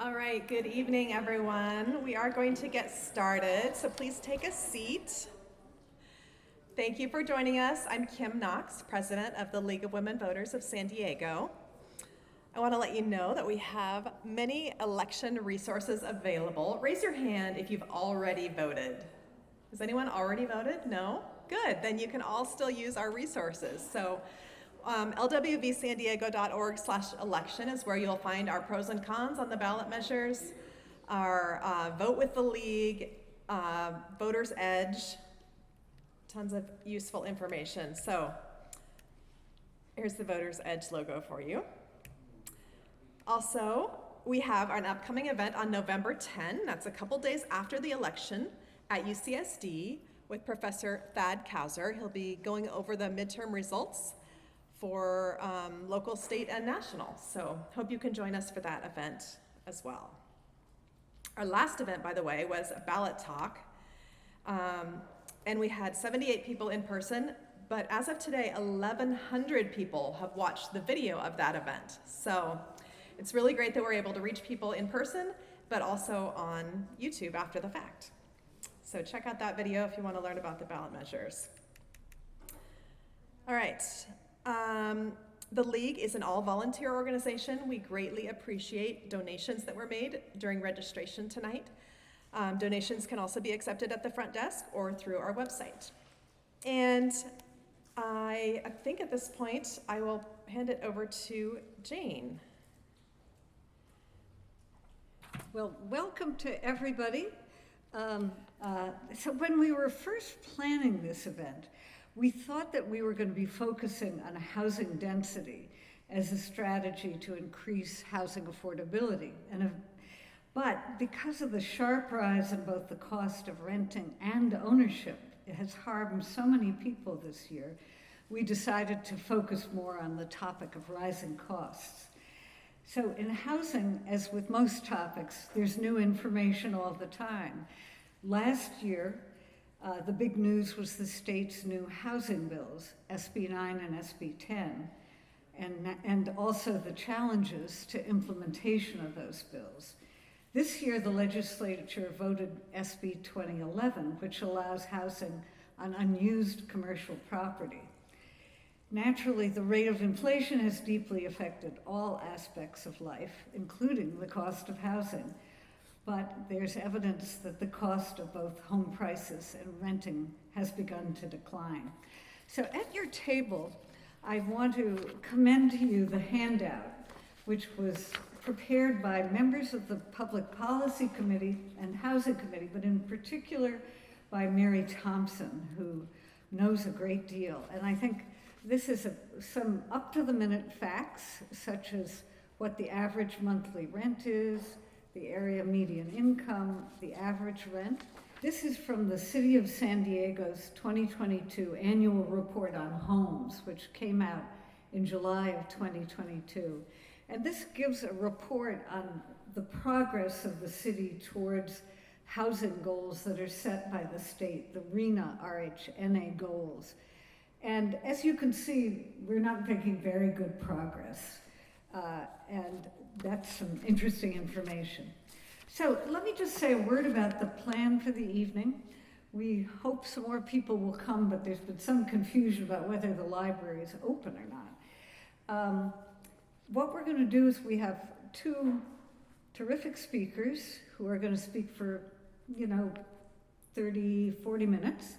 All right, good evening, everyone. We are going to get started, so please take a seat. Thank you for joining us. I'm Kim Knox, president of the League of Women Voters of San Diego. I want to let you know that we have many election resources available. Raise your hand if you've already voted. Has anyone already voted? No? Good, then you can all still use our resources. So lwvsandiego.org/election is where you'll find our pros and cons on the ballot measures, our Vote with the League, Voter's Edge, tons of useful information. So here's the Voter's Edge logo for you. Also, we have an upcoming event on November 10. That's a couple days after the election at UCSD with Professor Thad Kauser. He'll be going over the midterm results for local, state, and national. So hope you can join us for that event as well. Our last event, by the way, was a ballot talk. And we had 78 people in person, but as of today, 1,100 people have watched the video of that event. So it's really great that we're able to reach people in person, but also on YouTube after the fact. So check out that video if you want to learn about the ballot measures. All right. The League is an all-volunteer organization. We greatly appreciate donations that were made during registration tonight. Donations can also be accepted at the front desk or through our website. And I think at this point, I will hand it over to Jane. Well, welcome to everybody. So when we were first planning this event, we thought that we were going to be focusing on housing density as a strategy to increase housing affordability. But because of the sharp rise in both the cost of renting and ownership, it has harmed so many people this year, we decided to focus more on the topic of rising costs. So in housing, as with most topics, there's new information all the time. Last year, the big news was the state's new housing bills, SB 9 and SB 10, and also the challenges to implementation of those bills. This year, the legislature voted SB 2011, which allows housing on unused commercial property. Naturally, the rate of inflation has deeply affected all aspects of life, including the cost of housing. But there's evidence that the cost of both home prices and renting has begun to decline. So at your table, I want to commend to you the handout, which was prepared by members of the Public Policy Committee and Housing Committee, but in particular by Mary Thompson, who knows a great deal. And I think this is some up-to-the-minute facts, such as what the average monthly rent is, the area median income, the average rent. This is from the City of San Diego's 2022 annual report on homes, which came out in July of 2022. And this gives a report on the progress of the city towards housing goals that are set by the state, the RHNA goals. And as you can see, we're not making very good progress. And that's some interesting information. So let me just say a word about the plan for the evening. We hope some more people will come, but there's been some confusion about whether the library is open or not. What we're going to do is we have two terrific speakers who are going to speak for, 30, 40 minutes.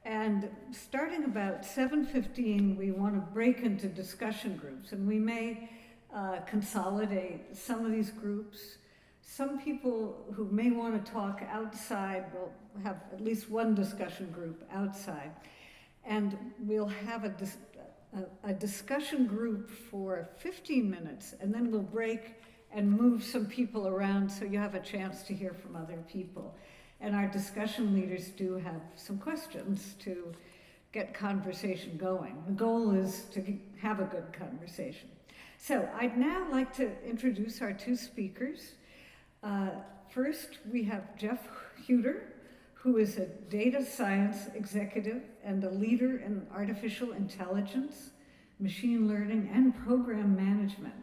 And starting about 7:15, we want to break into discussion groups, and we may consolidate some of these groups. Some people who may want to talk outside will have at least one discussion group outside. And we'll have a discussion group for 15 minutes, and then we'll break and move some people around so you have a chance to hear from other people. And our discussion leaders do have some questions to get conversation going. The goal is to have a good conversation. So I'd now like to introduce our two speakers. First, we have Geoffrey Hueter, who is a data science executive and a leader in artificial intelligence, machine learning, and program management.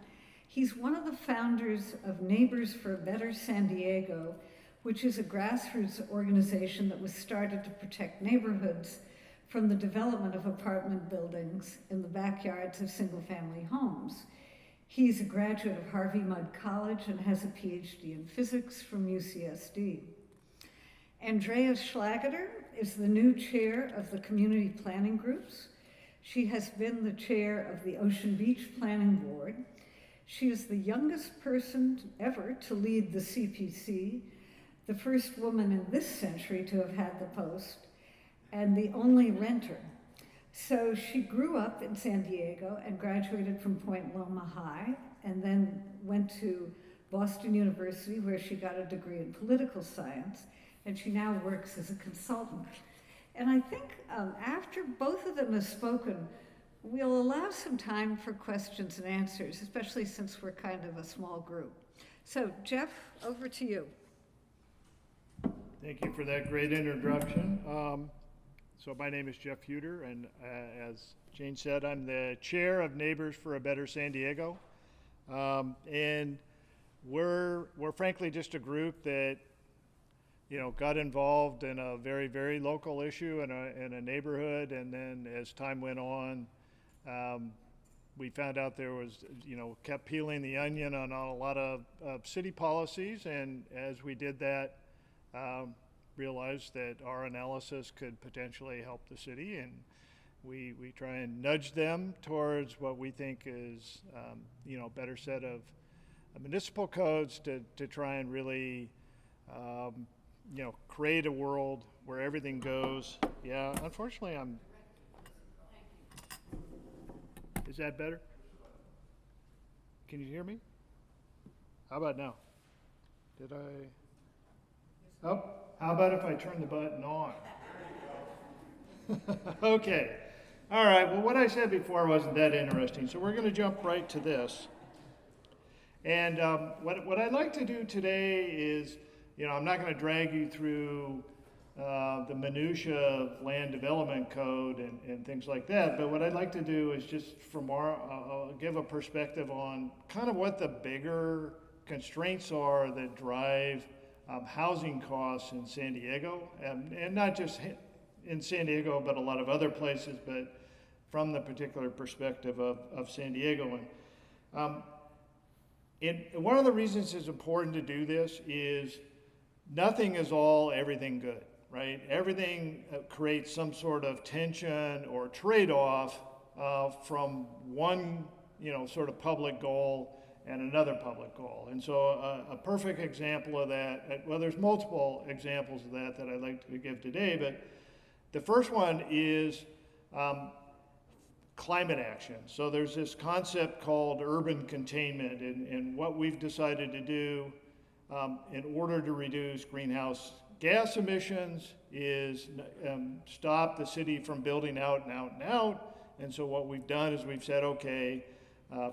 He He's one of the founders of Neighbors for a Better San Diego, which is a grassroots organization that was started to protect neighborhoods from the development of apartment buildings in the backyards of single-family homes. He's a graduate of Harvey Mudd College and has a PhD in physics from UCSD. Andrea Schlageter is the new chair of the community planning groups. She has been the chair of the Ocean Beach Planning Board. She is the youngest person ever to lead the CPC, the first woman in this century to have had the post, and the only renter. So she grew up in San Diego and graduated from Point Loma High, and then went to Boston University, where she got a degree in political science, and she now works as a consultant. And I think after both of them have spoken, we'll allow some time for questions and answers, especially since we're kind of a small group. So Jeff, over to you. Thank you for that great introduction. So my name is Geoff Hueter, and as Jane said, I'm the chair of Neighbors for a Better San Diego. And we're frankly just a group that got involved in a very, very local issue in a neighborhood, and then as time went on, we found out there was, kept peeling the onion on a lot of city policies, and as we did that, realized that our analysis could potentially help the city, and we try and nudge them towards what we think is, a better set of municipal codes to try and really, create a world where everything goes. Yeah, unfortunately, is that better? Can you hear me? How about now? Oh, how about if I turn the button on? Okay. All right, well, what I said before wasn't that interesting, so we're going to jump right to this. And what I'd like to do today is, I'm not going to drag you through the minutia of land development code and things like that, but what I'd like to do is just give a perspective on kind of what the bigger constraints are that drive housing costs in San Diego, and not just in San Diego, but a lot of other places, but from the particular perspective of San Diego. And one of the reasons it's important to do this is nothing is everything good, right? Everything creates some sort of tension or trade-off from one, sort of public goal and another public goal. And so a perfect example of that, well, there's multiple examples of that I'd like to give today, but the first one is climate action. So there's this concept called urban containment, and what we've decided to do in order to reduce greenhouse gas emissions is stop the city from building out and out and out. And so what we've done is we've said, okay,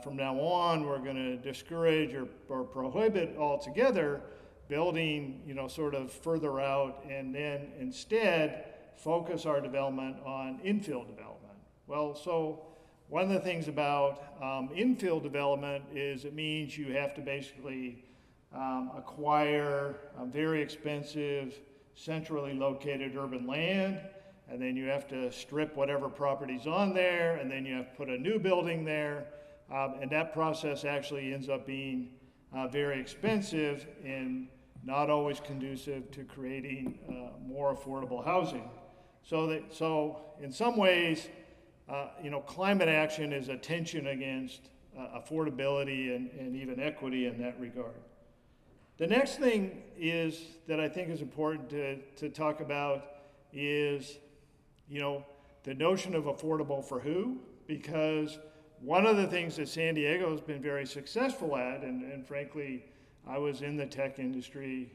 from now on, we're going to discourage or prohibit altogether building, sort of further out, and then instead focus our development on infill development. Well, so one of the things about infill development is it means you have to basically acquire very expensive, centrally located urban land, and then you have to strip whatever property's on there, and then you have to put a new building there. And that process actually ends up being very expensive and not always conducive to creating more affordable housing. So in some ways, climate action is a tension against affordability and even equity in that regard. The next thing is that I think is important to talk about is, the notion of affordable for who, because one of the things that San Diego has been very successful at, and frankly, I was in the tech industry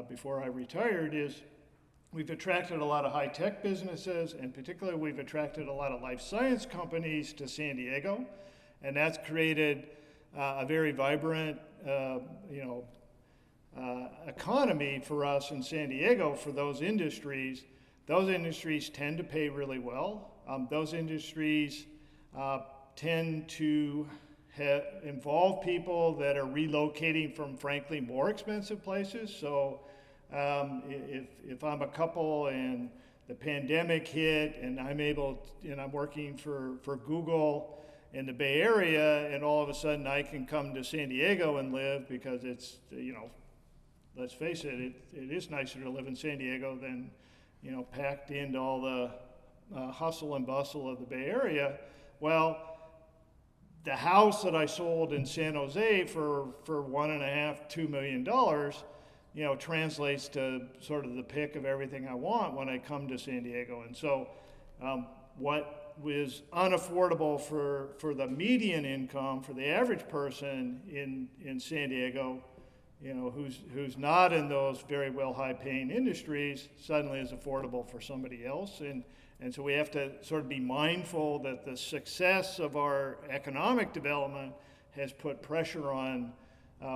before I retired, is we've attracted a lot of high-tech businesses, and particularly we've attracted a lot of life science companies to San Diego, and that's created a very vibrant, economy for us in San Diego for those industries. Those industries tend to pay really well. Those industries tend to involve people that are relocating from frankly more expensive places. So if I'm a couple and the pandemic hit and I'm working for Google in the Bay Area, and all of a sudden I can come to San Diego and live because it's, let's face it, it is nicer to live in San Diego than, packed into all the hustle and bustle of the Bay Area. Well, the house that I sold in San Jose for $1.5–2 million, translates to sort of the pick of everything I want when I come to San Diego. And so what was unaffordable for the median income, for the average person in San Diego, who's not in those very well high-paying industries, suddenly is affordable for somebody else. And so we have to sort of be mindful that the success of our economic development has put pressure on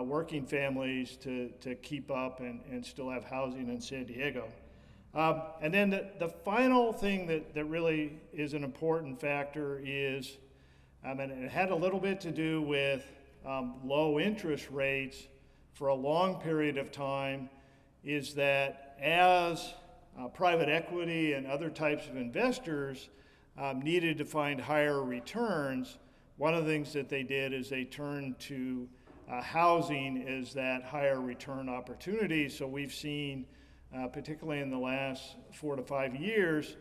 working families to keep up and still have housing in San Diego. And then the final thing that really is an important factor is, and it had a little bit to do with low interest rates for a long period of time, is that as private equity and other types of investors needed to find higher returns, one of the things that they did is they turned to housing as that higher return opportunity. So we've seen, particularly in the last 4 to 5 years,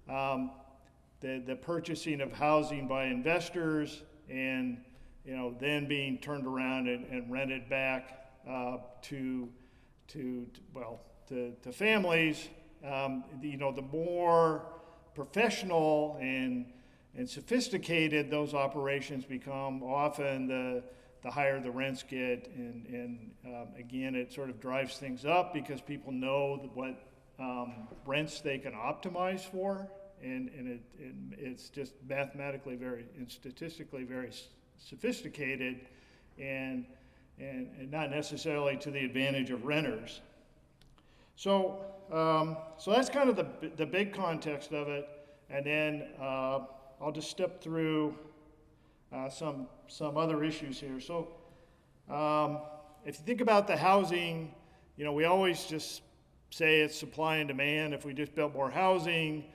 the purchasing of housing by investors and then being turned around and rented back to families. The more professional and sophisticated those operations become, often the higher the rents get, and again, it sort of drives things up because people know what rents they can optimize for, and it's just mathematically and statistically very sophisticated, and not necessarily to the advantage of renters. So that's kind of the big context of it, and then I'll just step through some other issues here. So if you think about the housing, we always just say it's supply and demand. If we just built more housing,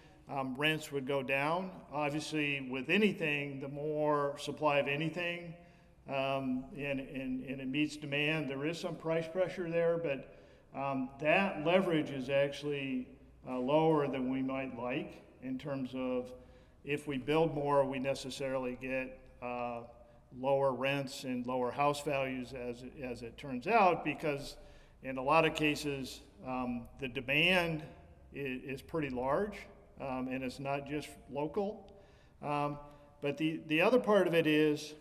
rents would go down. Obviously, with anything, the more supply of anything, and it meets demand, there is some price pressure there, but that leverage is actually lower than we might like in terms of if we build more, we necessarily get lower rents and lower house values as it turns out, because in a lot of cases the demand is pretty large, and it's not just local. But the other part of it is,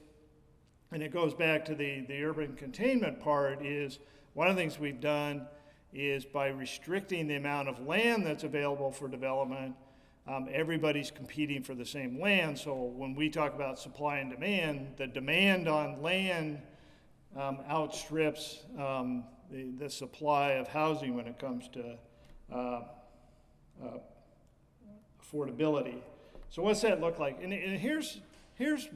and it goes back to the urban containment part, is one of the things we've done is by restricting the amount of land that's available for development, everybody's competing for the same land. So when we talk about supply and demand, the demand on land outstrips the supply of housing when it comes to affordability. So what's that look like? And here's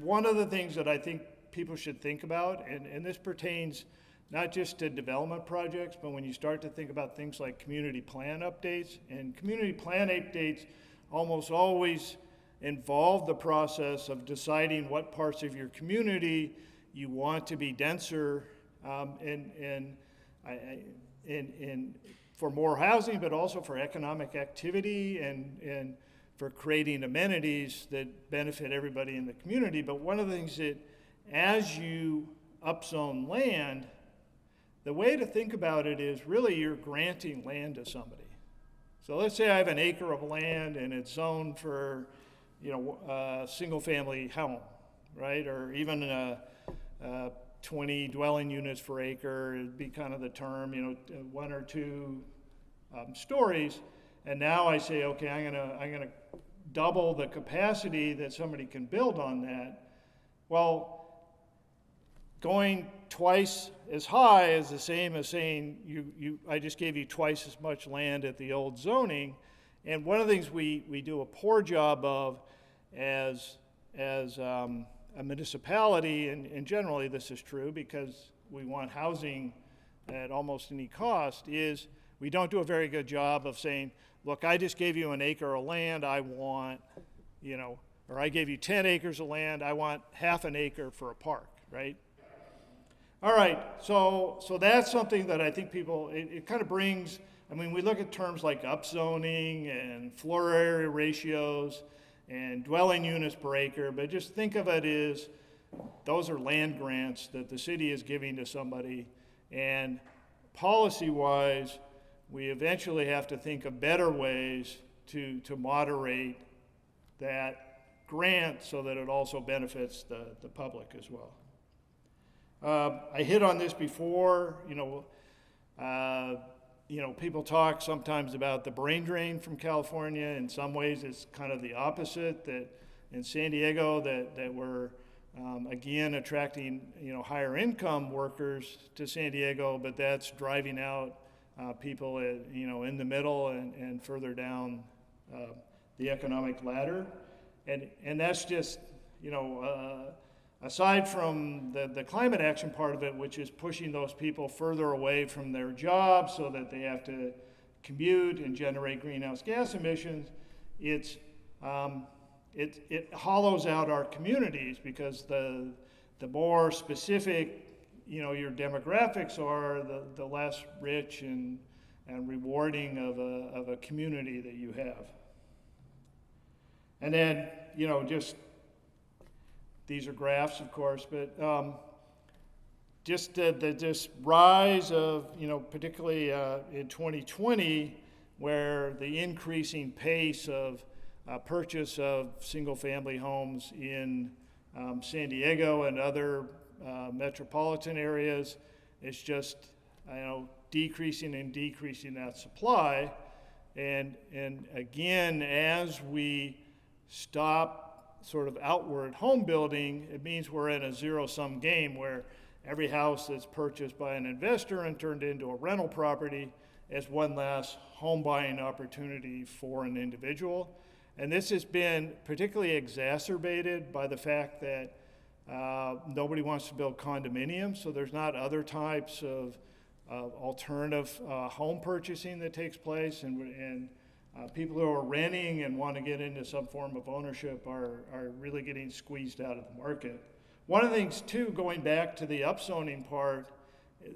one of the things that I think people should think about, and this pertains not just to development projects, but when you start to think about things like community plan updates. And community plan updates almost always involve the process of deciding what parts of your community you want to be denser, and for more housing, but also for economic activity and for creating amenities that benefit everybody in the community. But one of the things that, as you upzone land, the way to think about it is really you're granting land to somebody. So let's say I have an acre of land and it's zoned for, a single-family home, right? Or even 20 dwelling units per acre. It'd be kind of the term, 1 or 2 stories. And now I say, okay, I'm gonna double the capacity that somebody can build on that. Well, going twice as high is the same as saying I just gave you twice as much land at the old zoning. And one of the things we do a poor job of as a municipality, and generally this is true because we want housing at almost any cost, is we don't do a very good job of saying, look, I just gave you an acre of land, I want, or I gave you 10 acres of land, I want half an acre for a park, right? All right, so that's something that I think people, it kind of brings, we look at terms like upzoning and floor area ratios and dwelling units per acre, but just think of it as those are land grants that the city is giving to somebody, and policy-wise, we eventually have to think of better ways to moderate that grant so that it also benefits the public as well. I hit on this before, people talk sometimes about the brain drain from California. In some ways, it's kind of the opposite, that in San Diego, that we're, again, attracting, higher income workers to San Diego, but that's driving out people, in the middle and further down the economic ladder. And that's just, aside from the climate action part of it, which is pushing those people further away from their jobs so that they have to commute and generate greenhouse gas emissions, it hollows out our communities, because the more specific your demographics are, the less rich and rewarding of a community that you have. And then, just these are graphs, of course, but just this rise of, particularly in 2020, where the increasing pace of purchase of single-family homes in San Diego and other metropolitan areas is just, decreasing and decreasing that supply. And again, as we stop sort of outward home building, it means we're in a zero-sum game where every house that's purchased by an investor and turned into a rental property is one less home buying opportunity for an individual. And this has been particularly exacerbated by the fact that nobody wants to build condominiums, so there's not other types of alternative home purchasing that takes place, and people who are renting and want to get into some form of ownership are really getting squeezed out of the market. One of the things, too, going back to the upzoning part,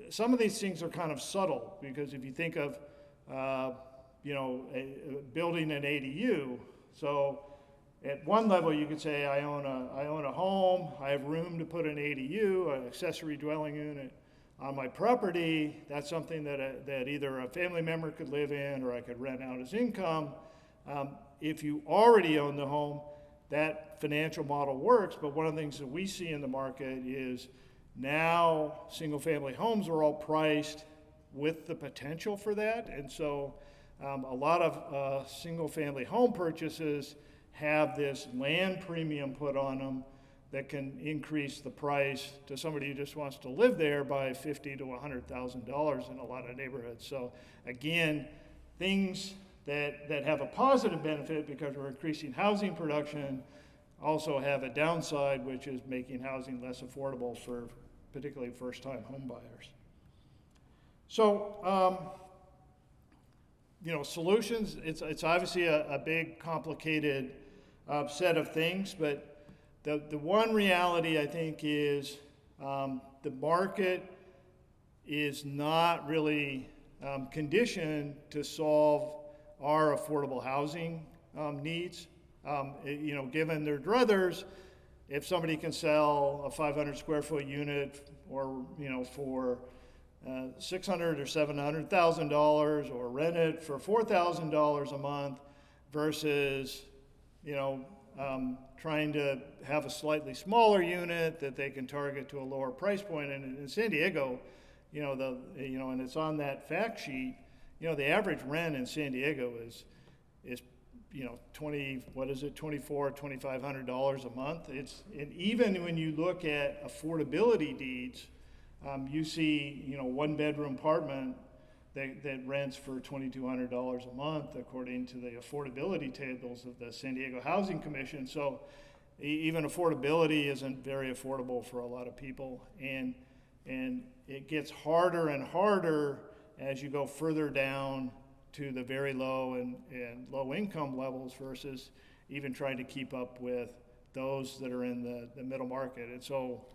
some of these things are kind of subtle, because if you think of, building an ADU, so at one level you could say, I own a home, I have room to put an ADU, an accessory dwelling unit, on my property. That's something that either a family member could live in or I could rent out as income. If you already own the home, that financial model works, but one of the things that we see in the market is now single-family homes are all priced with the potential for that, and so a lot of single-family home purchases have this land premium put on them that can increase the price to somebody who just wants to live there by $50,000 to $100,000 in a lot of neighborhoods. So again, things that have a positive benefit because we're increasing housing production also have a downside, which is making housing less affordable for particularly first-time home buyers. So, solutions, it's obviously a big, complicated set of things, but the one reality, I think, is the market is not really conditioned to solve our affordable housing needs. Given their druthers, if somebody can sell a 500 square foot unit or, for $600,000 or $700,000, or rent it for $4,000 a month versus, trying to have a slightly smaller unit that they can target to a lower price point. And in San Diego, and it's on that fact sheet, the average rent in San Diego is $2,400, $2,500 a month. And even when you look at affordability deeds, you see, one bedroom apartment that rents for $2,200 a month, according to the affordability tables of the San Diego Housing Commission. So even affordability isn't very affordable for a lot of people, and it gets harder and harder as you go further down to the very low and low income levels versus even trying to keep up with those that are in the middle market. And so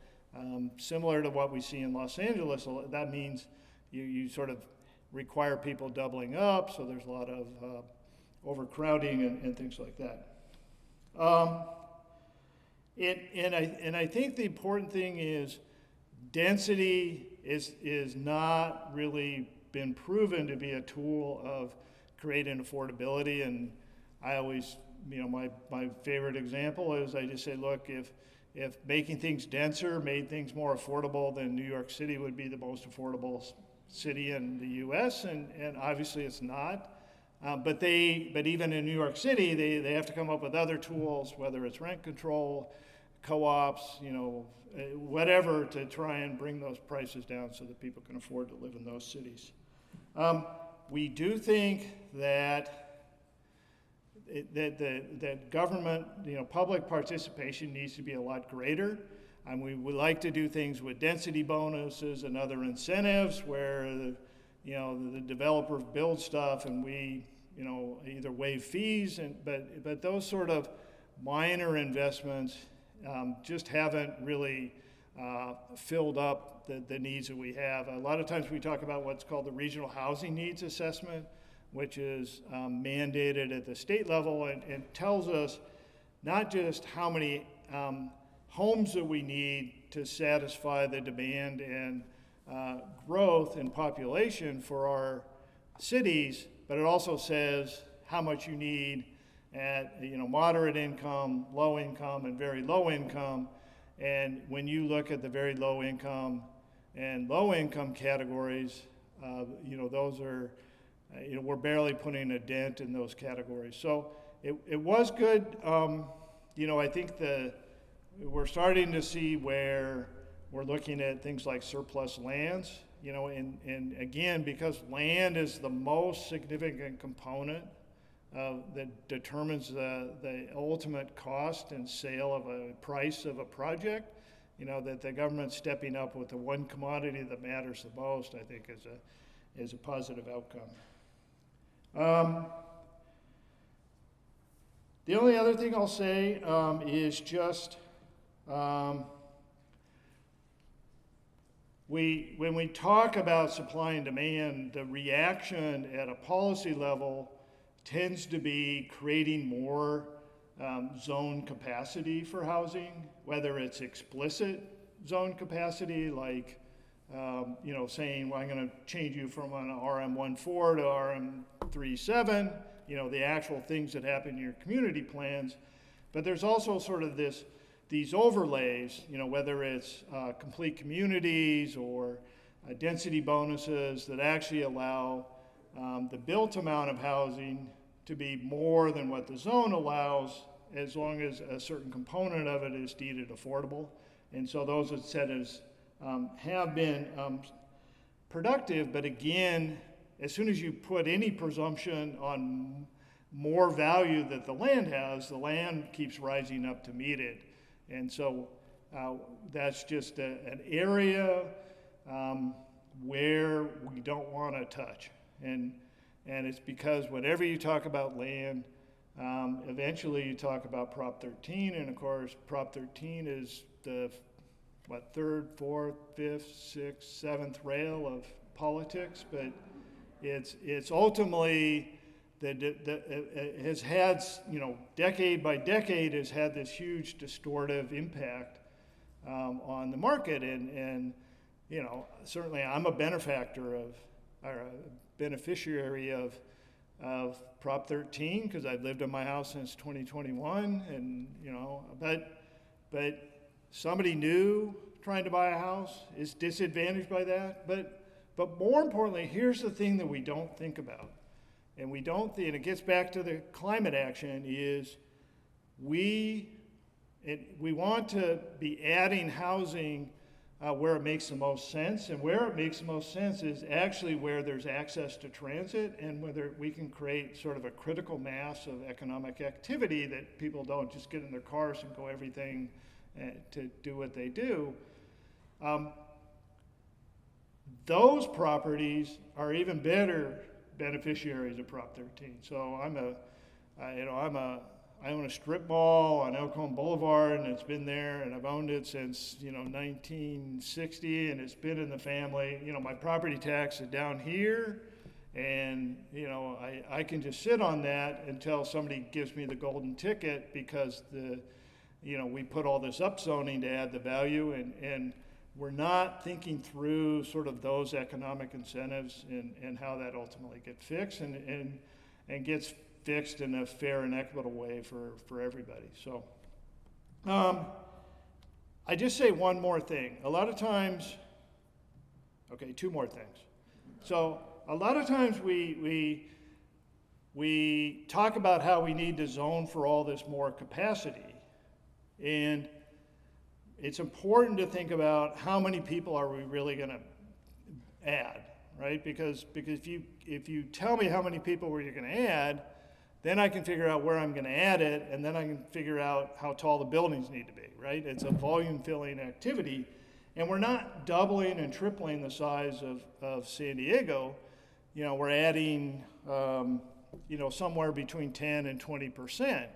similar to what we see in Los Angeles, that means you sort of require people doubling up, so there's a lot of overcrowding and things like that. And I think the important thing is density is not really been proven to be a tool of creating affordability. And I always, my favorite example is I just say, look, if making things denser made things more affordable, then New York City would be the most affordable city in the US, and obviously it's not. But even in New York City, they have to come up with other tools, whether it's rent control, co-ops, whatever, to try and bring those prices down so that people can afford to live in those cities. We do think that government, public participation needs to be a lot greater. And we would like to do things with density bonuses and other incentives where the developer builds stuff and we either waive fees, but those sort of minor investments just haven't really filled up the needs that we have. A lot of times we talk about what's called the regional housing needs assessment, which is mandated at the state level and tells us not just how many homes that we need to satisfy the demand and growth in population for our cities, but it also says how much you need at moderate income, low income, and very low income. And when you look at the very low income and low income categories, those are, we're barely putting a dent in those categories. So it was good. I think we're starting to see where we're looking at things like surplus lands, and again, because land is the most significant component that determines the ultimate cost and sale of a price of a project, that the government's stepping up with the one commodity that matters the most, I think is a positive outcome. The only other thing I'll say is just when we talk about supply and demand, the reaction at a policy level tends to be creating more zone capacity for housing, whether it's explicit zone capacity, like saying, well, I'm going to change you from an RM14 to RM37, the actual things that happen in your community plans. But there's also sort of these overlays, whether it's complete communities or density bonuses that actually allow the built amount of housing to be more than what the zone allows, as long as a certain component of it is deemed affordable. And so those incentives have been productive, but again, as soon as you put any presumption on more value that the land has, the land keeps rising up to meet it. And so that's just an area where we don't want to touch. And it's because whenever you talk about land, eventually you talk about Prop 13, and of course Prop 13 is the third, fourth, fifth, sixth, seventh rail of politics, but it's ultimately it has had, decade by decade has had this huge distortive impact on the market, and certainly I'm a benefactor of, or a beneficiary of Prop 13 because I've lived in my house since 2021, and but somebody new trying to buy a house is disadvantaged by that. But more importantly, here's the thing that we don't think about, and it gets back to the climate action, is we want to be adding housing where it makes the most sense. And where it makes the most sense is actually where there's access to transit and whether we can create sort of a critical mass of economic activity that people don't just get in their cars and go everything to do what they do. Those properties are even better beneficiaries of Prop 13. So I own a strip mall on Elkhorn Boulevard, and it's been there, and I've owned it since 1960, and it's been in the family. My property tax is down here, and I can just sit on that until somebody gives me the golden ticket because we put all this upzoning to add the value, and we're not thinking through sort of those economic incentives and how that ultimately gets fixed and gets fixed in a fair and equitable way for everybody. So I just say one more thing. A lot of times, two more things. So a lot of times we talk about how we need to zone for all this more capacity, and it's important to think about how many people are we really going to add, right? Because if you tell me how many people you're going to add, then I can figure out where I'm going to add it, and then I can figure out how tall the buildings need to be, right? It's a volume-filling activity, and we're not doubling and tripling the size of San Diego. We're adding, somewhere between 10 and 20%.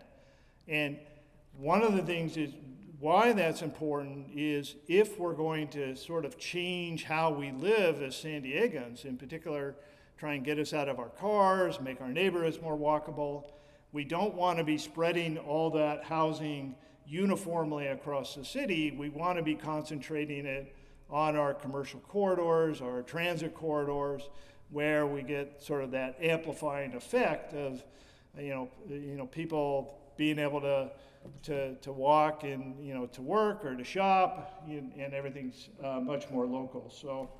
And one of the things is why that's important is if we're going to sort of change how we live as San Diegans, in particular, try and get us out of our cars, make our neighborhoods more walkable. We don't want to be spreading all that housing uniformly across the city. We want to be concentrating it on our commercial corridors, our transit corridors, where we get sort of that amplifying effect of, people being able to walk and, to work or to shop, and everything's much more local. So,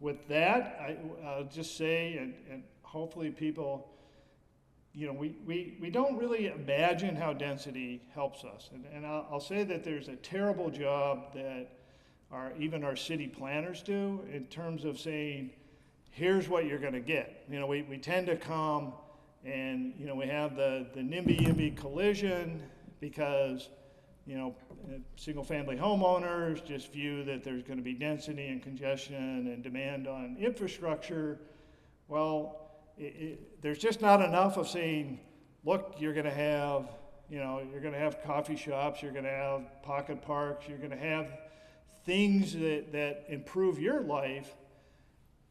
with that, I'll just say, and hopefully people, we don't really imagine how density helps us. And I'll say that there's a terrible job that even our city planners do in terms of saying, here's what you're going to get. We tend to come and, we have the NIMBY-YIMBY collision because single-family homeowners just view that there's going to be density and congestion and demand on infrastructure. Well, there's just not enough of saying, look, you're going to have, you're going to have coffee shops, you're going to have pocket parks, you're going to have things that improve your life,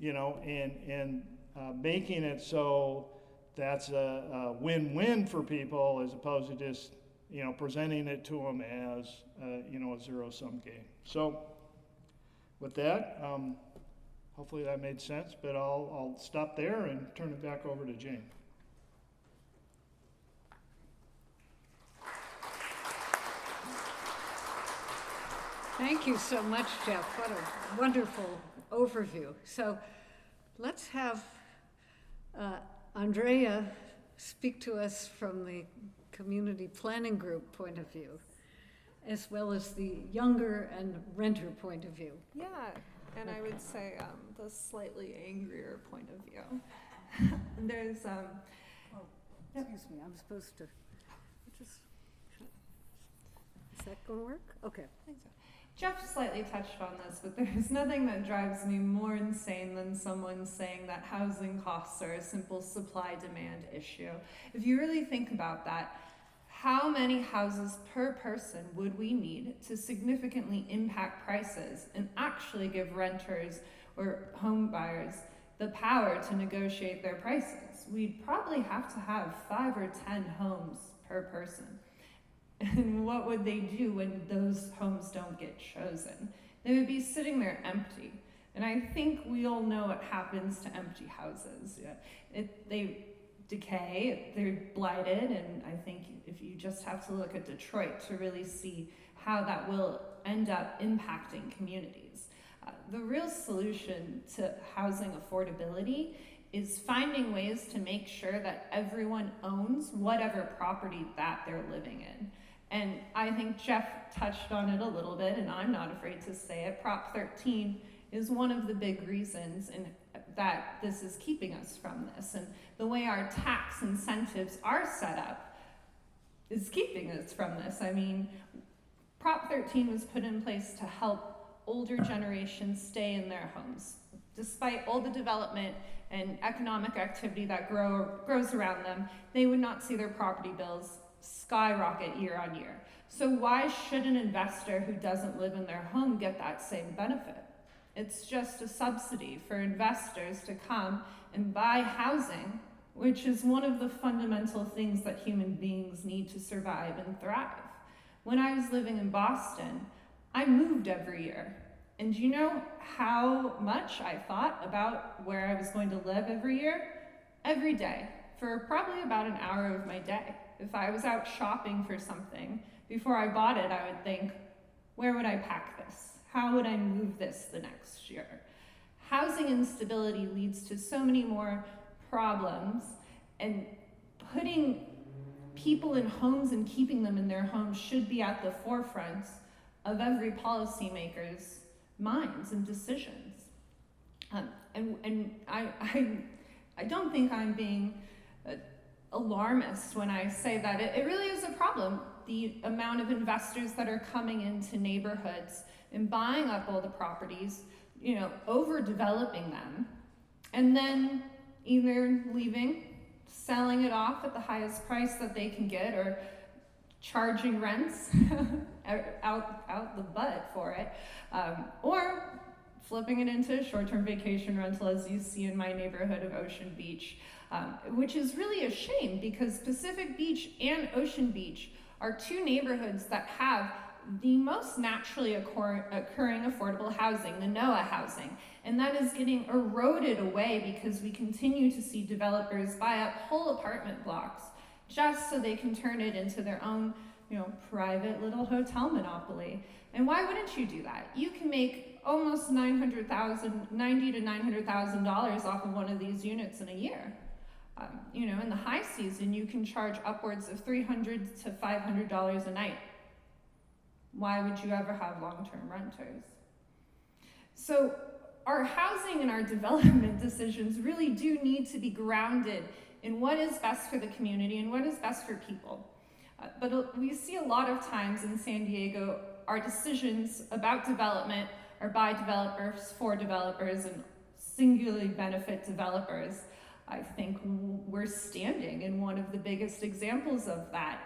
and making it so that's a win-win for people as opposed to just presenting it to them as, a zero-sum game. So with that, hopefully that made sense, but I'll stop there and turn it back over to Jane. Thank you so much, Jeff. What a wonderful overview. So let's have Andrea speak to us from the community planning group point of view, as well as the younger and renter point of view. Yeah, and I would say the slightly angrier point of view. There's Excuse me, I'm supposed to just, is that going to work? Okay. I think so. Jeff slightly touched on this, but there's nothing that drives me more insane than someone saying that housing costs are a simple supply-demand issue. If you really think about that, how many houses per person would we need to significantly impact prices and actually give renters or home buyers the power to negotiate their prices? We'd probably have to have 5 or 10 homes per person. And what would they do when those homes don't get chosen? They would be sitting there empty. And I think we all know what happens to empty houses. They decay, they're blighted, and I think if you just have to look at Detroit to really see how that will end up impacting communities. The real solution to housing affordability is finding ways to make sure that everyone owns whatever property that they're living in. And I think Jeff touched on it a little bit, and I'm not afraid to say it. Prop 13 is one of the big reasons that this is keeping us from this. And the way our tax incentives are set up is keeping us from this. I mean, Prop 13 was put in place to help older generations stay in their homes. Despite all the development and economic activity that grows around them, they would not see their property bills skyrocket year on year. So why should an investor who doesn't live in their home get that same benefit? It's just a subsidy for investors to come and buy housing, which is one of the fundamental things that human beings need to survive and thrive. When I was living in Boston, I moved every year. And do you know how much I thought about where I was going to live every year? Every day, for probably about an hour of my day. If I was out shopping for something, before I bought it, I would think, where would I pack this? How would I move this the next year? Housing instability leads to so many more problems, and putting people in homes and keeping them in their homes should be at the forefront of every policymaker's minds and decisions. And I don't think I'm being alarmist when I say that it really is a problem. The amount of investors that are coming into neighborhoods and buying up all the properties, overdeveloping them, and then either leaving, selling it off at the highest price that they can get, or charging rents out the butt for it, or flipping it into a short-term vacation rental, as you see in my neighborhood of Ocean Beach, which is really a shame because Pacific Beach and Ocean Beach are two neighborhoods that have the most naturally occurring affordable housing, the NOAA housing, and that is getting eroded away because we continue to see developers buy up whole apartment blocks just so they can turn it into their own, private little hotel monopoly. And why wouldn't you do that? You can make almost $90,000 to $900,000 off of one of these units in a year. In the high season, you can charge upwards of $300 to $500 a night. Why would you ever have long-term renters? So our housing and our development decisions really do need to be grounded in what is best for the community and what is best for people. But we see a lot of times in San Diego, our decisions about development are by developers, for developers, and singularly benefit developers. I think we're standing in one of the biggest examples of that.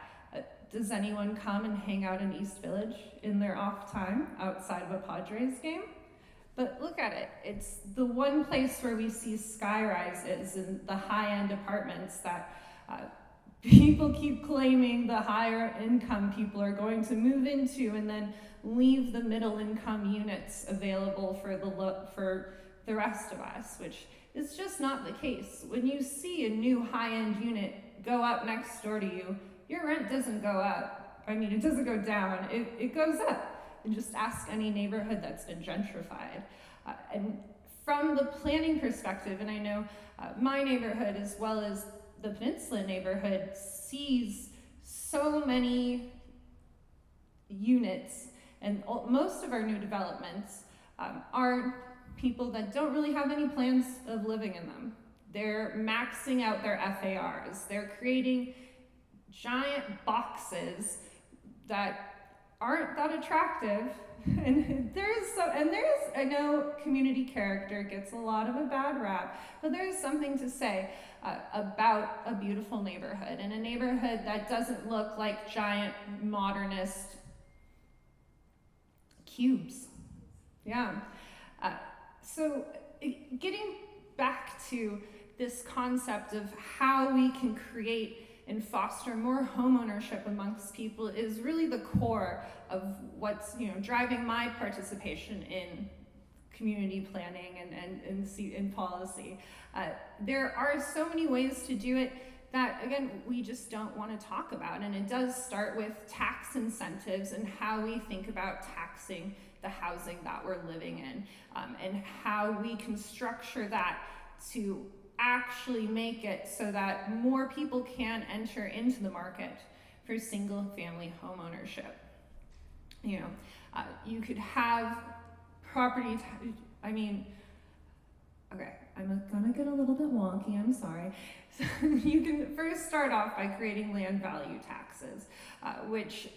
Does anyone come and hang out in East Village in their off time outside of a Padres game? But look at it. It's the one place where we see sky rises and the high-end apartments that people keep claiming the higher income people are going to move into, and then leave the middle income units available for the rest of us, which is just not the case. When you see a new high-end unit go up next door to you, your rent doesn't go up. It doesn't go down, it goes up. And just ask any neighborhood that's been gentrified. And from the planning perspective, and I know my neighborhood as well as the Peninsula neighborhood sees so many units, and most of our new developments are people that don't really have any plans of living in them. They're maxing out their FARs. They're creating giant boxes that aren't that attractive. And I know community character gets a lot of a bad rap, but there is something to say about a beautiful neighborhood, and a neighborhood that doesn't look like giant modernist cubes. Yeah. So getting back to this concept of how we can create and foster more homeownership amongst people is really the core of what's driving my participation in community planning and in policy. There are so many ways to do it that, again, we just don't want to talk about, and it does start with tax incentives and how we think about taxing the housing that we're living in, and how we can structure that to actually make it so that more people can enter into the market for single-family home ownership. You know, you could have property, okay, I'm gonna get a little bit wonky, I'm sorry. So you can first start off by creating land value taxes, which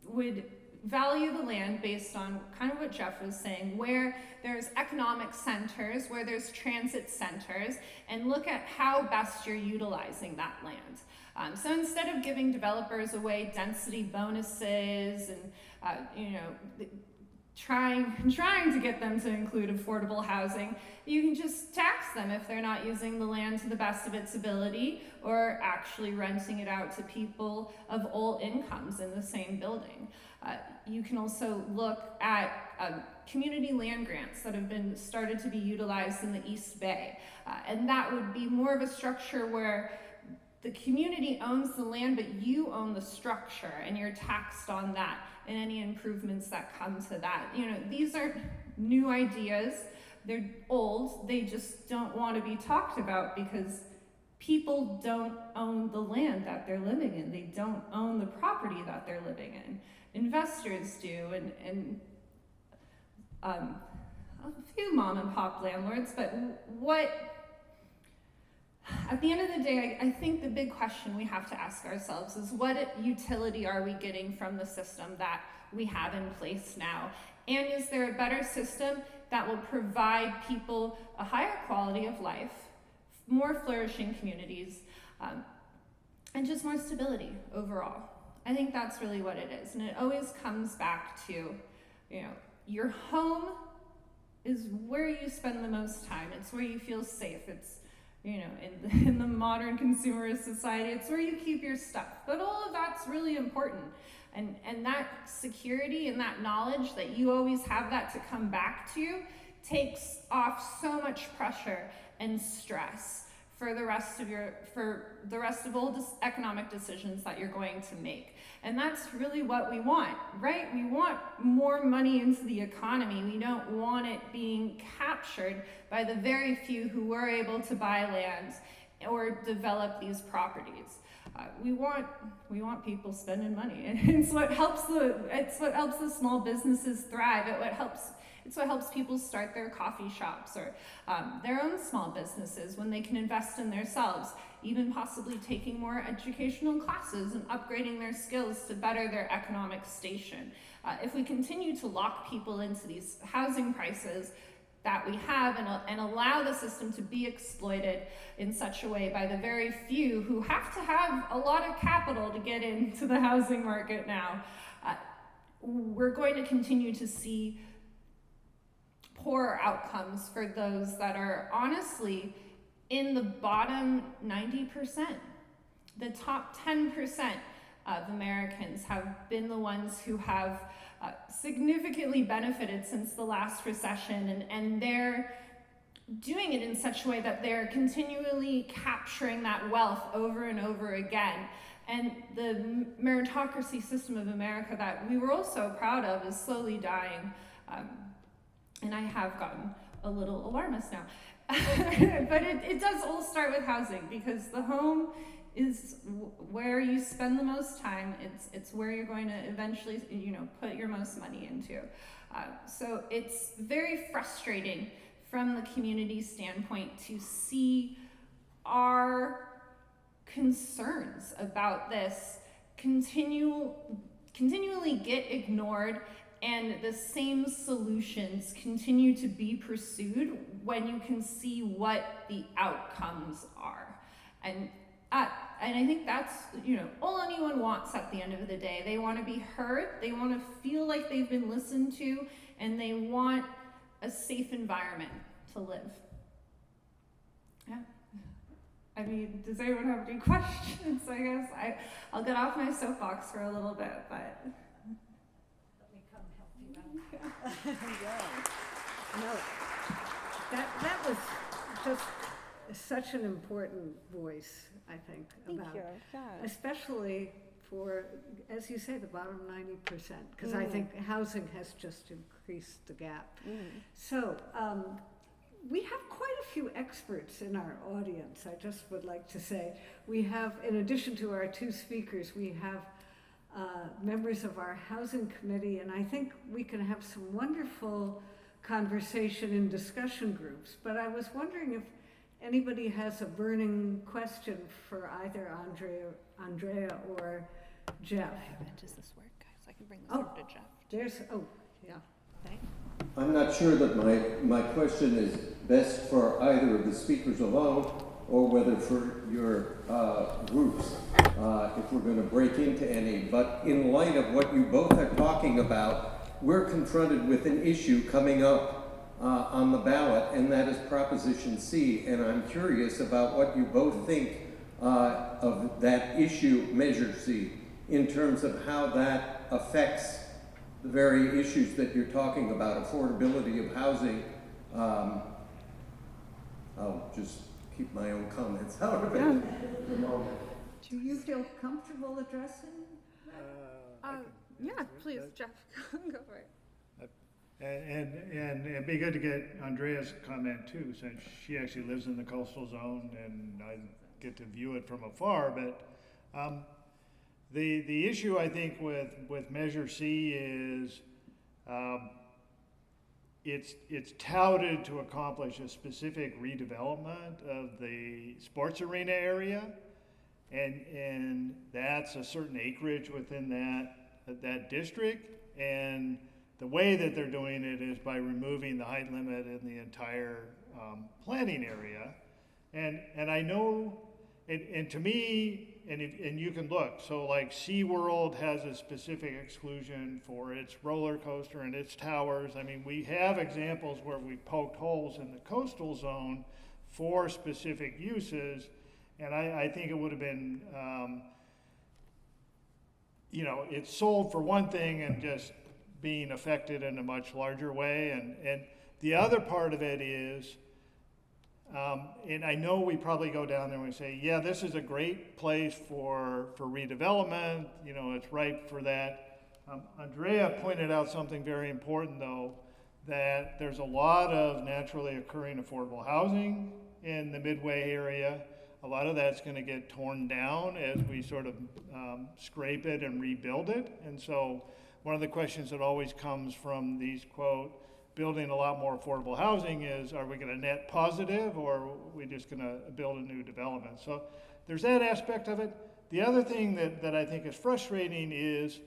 would value the land based on kind of what Jeff was saying, where there's economic centers, where there's transit centers, and look at how best you're utilizing that land. So instead of giving developers away density bonuses and trying to get them to include affordable housing, you can just tax them if they're not using the land to the best of its ability or actually renting it out to people of all incomes in the same building. You can also look at community land grants that have been started to be utilized in the East Bay. And that would be more of a structure where the community owns the land, but you own the structure and you're taxed on that and any improvements that come to that. You know, these aren't new ideas. They're old. They just don't want to be talked about because people don't own the land that they're living in. They don't own the property that they're living in. Investors do, and a few mom and pop landlords, but at the end of the day, I think the big question we have to ask ourselves is what utility are we getting from the system that we have in place now? And is there a better system that will provide people a higher quality of life, more flourishing communities, and just more stability overall? I think that's really what it is. And it always comes back to, your home is where you spend the most time. It's where you feel safe. It's, in the modern consumerist society, it's where you keep your stuff. But all of that's really important. And that security and that knowledge that you always have that to come back to takes off so much pressure and stress for the rest of all economic decisions that you're going to make. And that's really what we want, right? We want more money into the economy. We don't want it being captured by the very few who were able to buy land or develop these properties. We want people spending money, and it's what helps the small businesses thrive. It's what helps people start their coffee shops or their own small businesses when they can invest in themselves, even possibly taking more educational classes and upgrading their skills to better their economic station. If we continue to lock people into these housing prices that we have and allow the system to be exploited in such a way by the very few who have to have a lot of capital to get into the housing market now, we're going to continue to see poorer outcomes for those that are honestly in the bottom 90%. The top 10% of Americans have been the ones who have significantly benefited since the last recession, and they're doing it in such a way that they're continually capturing that wealth over and over again. And the meritocracy system of America that we were all so proud of is slowly dying. And I have gotten a little alarmist now. But it does all start with housing, because the home is where you spend the most time. It's where you're going to eventually, put your most money into. So it's very frustrating from the community standpoint to see our concerns about this continually get ignored, and the same solutions continue to be pursued when you can see what the outcomes are. And I think that's, all anyone wants at the end of the day. They want to be heard, they want to feel like they've been listened to, and they want a safe environment to live. Yeah. I mean, does anyone have any questions? I guess I'll get off my soapbox for a little bit, but... Let me come help you out. Yeah. No, that was just such an important voice, I think, about, especially for, as you say, the bottom 90%, because I think housing has just increased the gap. So we have quite a few experts in our audience. I just would like to say, we have, in addition to our two speakers, we have members of our housing committee, and I think we can have some wonderful conversation in discussion groups. But I was wondering if anybody has a burning question for either Andrea or Jeff. Does this work, guys? I can bring this Oh. over to Jeff. Yeah. Okay. I'm not sure that my question is best for either of the speakers alone or whether for your groups, if we're going to break into any. But in light of what you both are talking about, we're confronted with an issue coming up on the ballot, and that is Proposition C. And I'm curious about what you both think of that issue, Measure C, in terms of how that affects the very issues that you're talking about, affordability of housing. I'll just keep my own comments out of it at the moment. Do you feel comfortable addressing? Yeah, please, Jeff, go for it. And it'd be good to get Andrea's comment too, since she actually lives in the coastal zone and I get to view it from afar. But the issue I think with Measure C is it's touted to accomplish a specific redevelopment of the sports arena area, and that's a certain acreage within that district. And the way that they're doing it is by removing the height limit in the entire planning area. And I know, and to me, and you can look, so like SeaWorld has a specific exclusion for its roller coaster and its towers. I mean, we have examples where we poked holes in the coastal zone for specific uses, and I think it would have been, it's sold for one thing and just being affected in a much larger way. And the other part of it is, and I know we probably go down there and we say, yeah, this is a great place for redevelopment, it's ripe for that. Andrea pointed out something very important though, that there's a lot of naturally occurring affordable housing in the Midway area. A lot of that's going to get torn down as we sort of scrape it and rebuild it. And so one of the questions that always comes from these, quote, building a lot more affordable housing is, are we going to net positive or are we just going to build a new development? So there's that aspect of it. The other thing that I think is frustrating is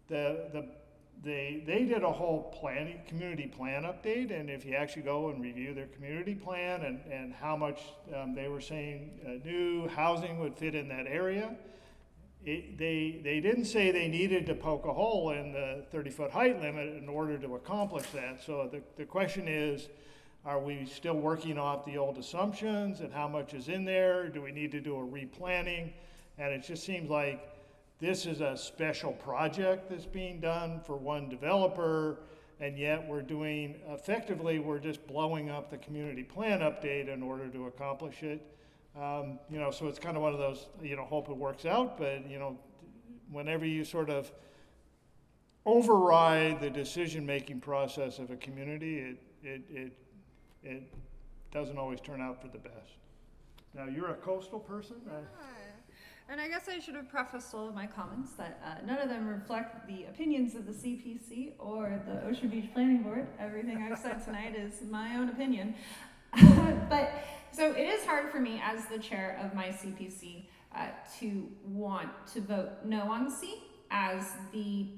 they did a whole community plan update, and if you actually go and review their community plan and how much they were saying new housing would fit in that area, they didn't say they needed to poke a hole in the 30-foot height limit in order to accomplish that. So the question is, are we still working off the old assumptions and how much is in there? Do we need to do a replanning? And it just seems like this is a special project that's being done for one developer, and yet we're just blowing up the community plan update in order to accomplish it. So it's kind of one of those, hope it works out, but, whenever you sort of override the decision-making process of a community, it doesn't always turn out for the best. Now, you're a coastal person? And I guess I should have prefaced all of my comments that none of them reflect the opinions of the CPC or the Ocean Beach Planning Board. Everything I've said tonight is my own opinion. But so it is hard for me as the chair of my CPC to want to vote no on C, as the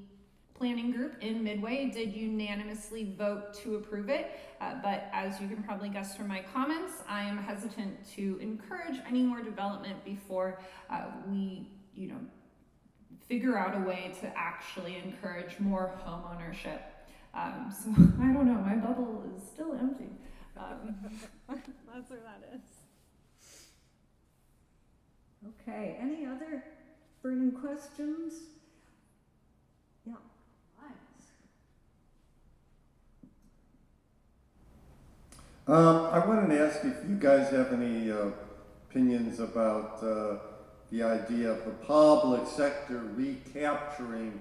planning group in Midway did unanimously vote to approve it. But as you can probably guess from my comments, I am hesitant to encourage any more development before we, figure out a way to actually encourage more home ownership. So I don't know, my bubble is still empty. That's where that is. Okay, any other burning questions? Yeah, I wanted to ask if you guys have any opinions about the idea of the public sector recapturing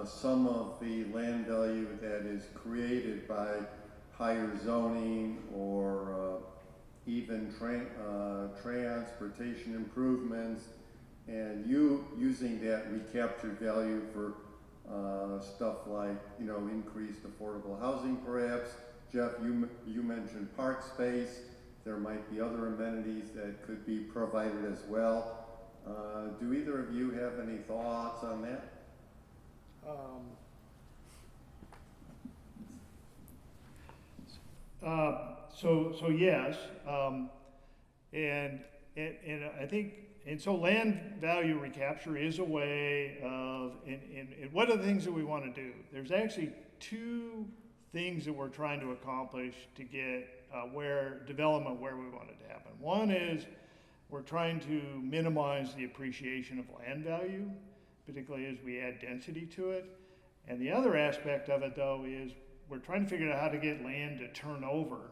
some of the land value that is created by higher zoning or in transportation improvements, and using that recaptured value for stuff like, increased affordable housing perhaps. Jeff, you mentioned park space. There might be other amenities that could be provided as well. Do either of you have any thoughts on that? So yes, and I think, and so land value recapture is a way of, and what are the things that we want to do? There's actually two things that we're trying to accomplish to get development where we want it to happen. One is we're trying to minimize the appreciation of land value, particularly as we add density to it. And the other aspect of it, though, is we're trying to figure out how to get land to turn over,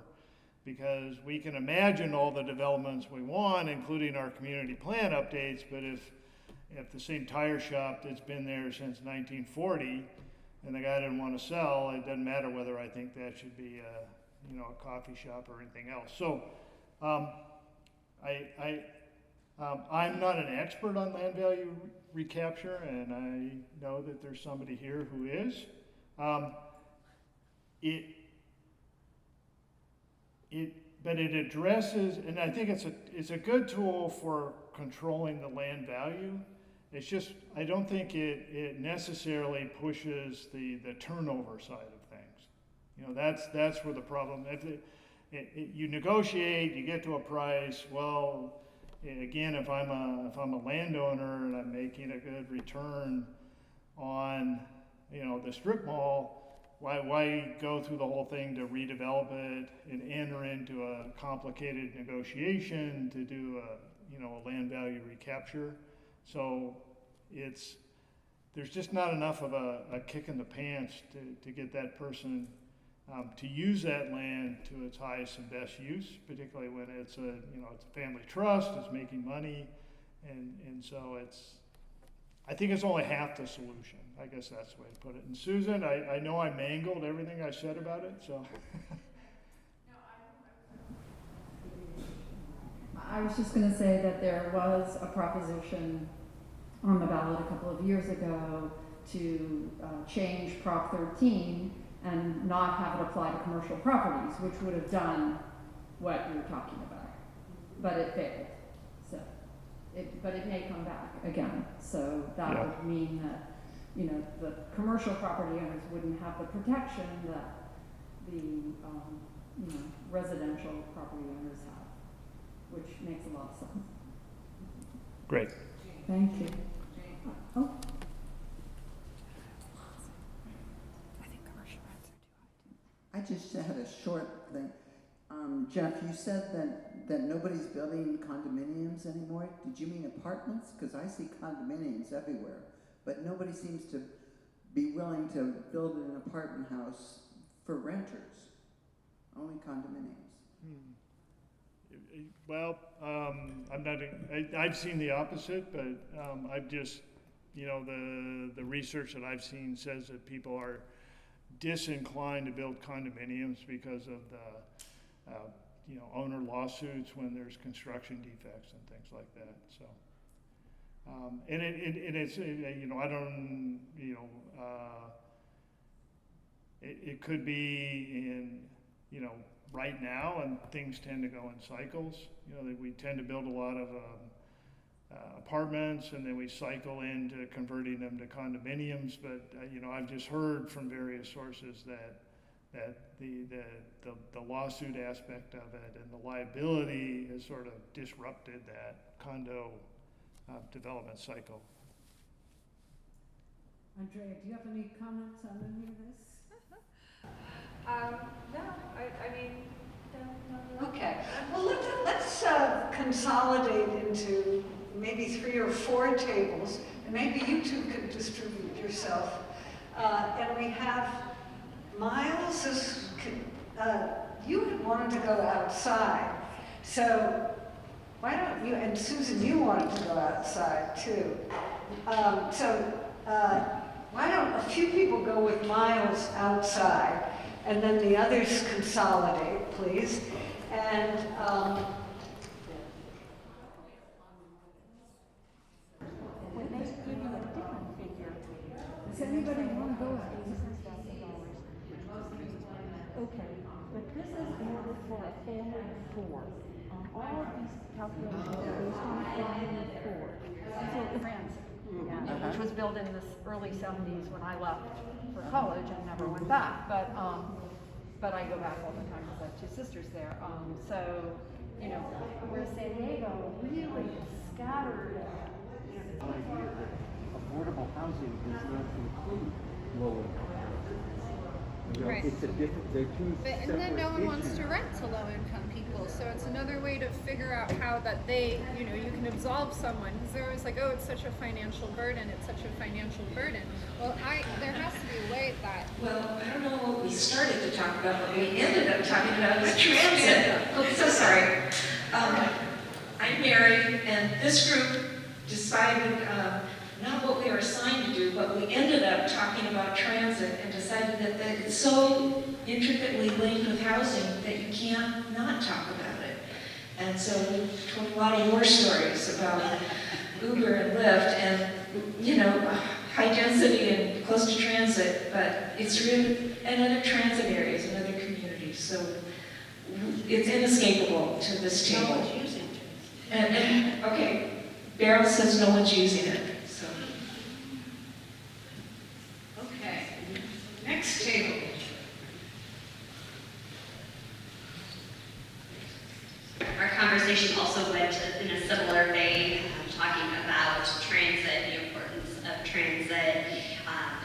because we can imagine all the developments we want, including our community plan updates, but if the same tire shop that's been there since 1940 and the guy didn't want to sell, it doesn't matter whether I think that should be a coffee shop or anything else. So I'm not an expert on land value recapture, and I know that there's somebody here who is. But it addresses, and I think it's a good tool for controlling the land value. It's just, I don't think it necessarily pushes the turnover side of things. That's where the problem. If you negotiate, you get to a price. Well, again, if I'm a landowner and I'm making a good return on the strip mall, why go through the whole thing to redevelop it and enter into a complicated negotiation to do a land value recapture? So there's just not enough of a kick in the pants to get that person to use that land to its highest and best use, particularly when it's a family trust, it's making money, and so I think it's only half the solution. I guess that's the way to put it. And Susan, I know I mangled everything I said about it, so. I was just going to say that there was a proposition on the ballot a couple of years ago to change Prop 13 and not have it apply to commercial properties, which would have done what you're talking about. But it failed. But it may come back again. So that would mean that, the commercial property owners wouldn't have the protection that the, residential property owners have, which makes a lot of sense. Great. Thank you. Oh. I think commercial rents are too high. I just had a short thing. Jeff, you said that nobody's building condominiums anymore. Did you mean apartments? Because I see condominiums everywhere, but nobody seems to be willing to build an apartment house for renters. Only condominiums. Well, I've seen the opposite, but I've just, the research that I've seen says that people are disinclined to build condominiums because of the owner lawsuits when there's construction defects and things like that. So, and it's I don't it could be in right now, and things tend to go in cycles. We tend to build a lot of apartments, and then we cycle into converting them to condominiums. But I've just heard from various sources that the lawsuit aspect of it and the liability has sort of disrupted that condo development cycle. Andrea, do you have any comments on any of this? No, I mean, no. Okay, well, let's consolidate into maybe 3 or 4 tables, and maybe you two could distribute yourself. And we have Miles, you had wanted to go outside, so why don't you, and Susan, you wanted to go outside too. Why don't a few people go with Miles outside, and then the others consolidate, please. And anybody want to go at Okay, but this is order for a family of 4. All of these calculations are based on a family of 4. So transit, which was built in the early 70s when I left for college and never went back. But I go back all the time because I have 2 sisters there. So, you know, where San Diego really is scattered. Idea that affordable housing does not include low income housing. You know, Right. it's a different, they're two But, and separate then no one wants issues. to rent to low-income people, so it's another way to figure out how that they, you know, you can absolve someone, because they're always like, oh, it's such a financial burden, it's such a financial burden. Well, there has to be a way that, Well, I don't know what we started to talk about, but we ended up talking about the transit. Oh, so sorry. I'm married, and this group decided, not what we were assigned to do, but we ended up talking about transit and decided that it's so intricately linked with housing that you can't not talk about it. And so we told a lot of war stories about Uber and Lyft and, you know, high density and close to transit, but it's really, and other transit areas and other communities. So it's inescapable to this table. No one's using it. And okay, Beryl says no one's using it. So. Okay, next table. Our conversation also went in a similar vein, talking about transit, the importance of transit.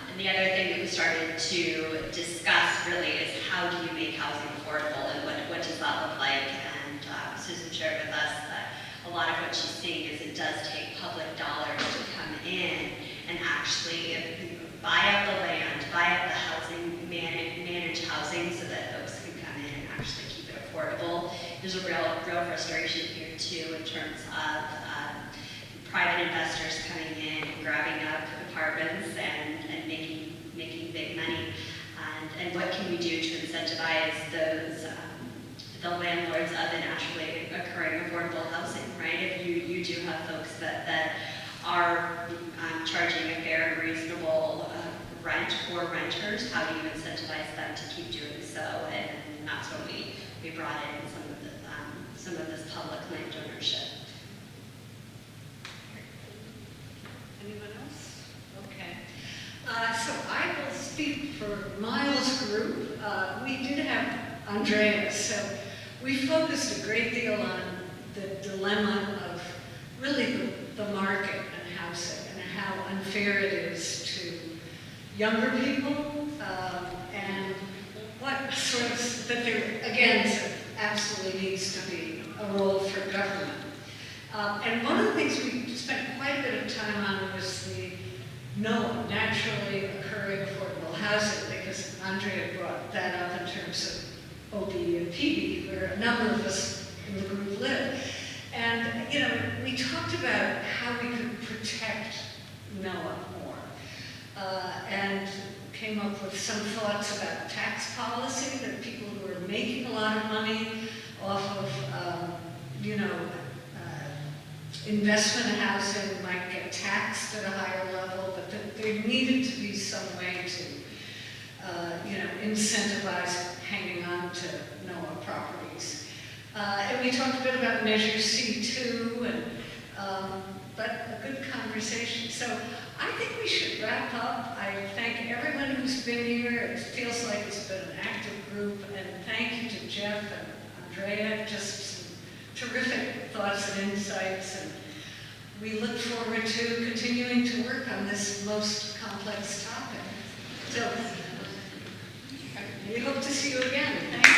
And the other thing that we started to discuss really is how do you make housing affordable and what does that look like? And Susan shared with us that a lot of what she's seeing is it does take public dollars to come in and actually buy up the land, buy up the housing, manage housing so that folks can come in and actually keep it affordable. There's a real frustration here too in terms of private investors coming in and grabbing up apartments and making big money. And what can we do to incentivize those the landlords of the naturally occurring affordable housing, right? If you do have folks that are charging a fair and reasonable rent for renters, how do you incentivize them to keep doing so? And that's when we brought in some of this public land ownership. Anyone else? Okay. So I will speak for Miles' group. We did have Andrea, so we focused a great deal on the dilemma of really the market and housing and how unfair it is to younger people and what sort of, that there, again, absolutely needs to be a role for government. And one of the things we spent quite a bit of time on was the NOAA, naturally occurring affordable housing, because Andrea brought that up in terms of OB and PB, where a number of us in the group live. And, you know, we talked about how we could protect NOAA more, and came up with some thoughts about tax policy, that people who are making a lot of money off of, you know, investment housing might get taxed at a higher level, but that there needed to be some way to, you know, incentivize hanging on to NOAA properties. And we talked a bit about Measure C2, and, but a good conversation. So I think we should wrap up. I thank everyone who's been here. It feels like it's been an active group, and thank you to Jeff and Andrea, just some terrific thoughts and insights, and we look forward to continuing to work on this most complex topic. So we hope to see you again. Thank you.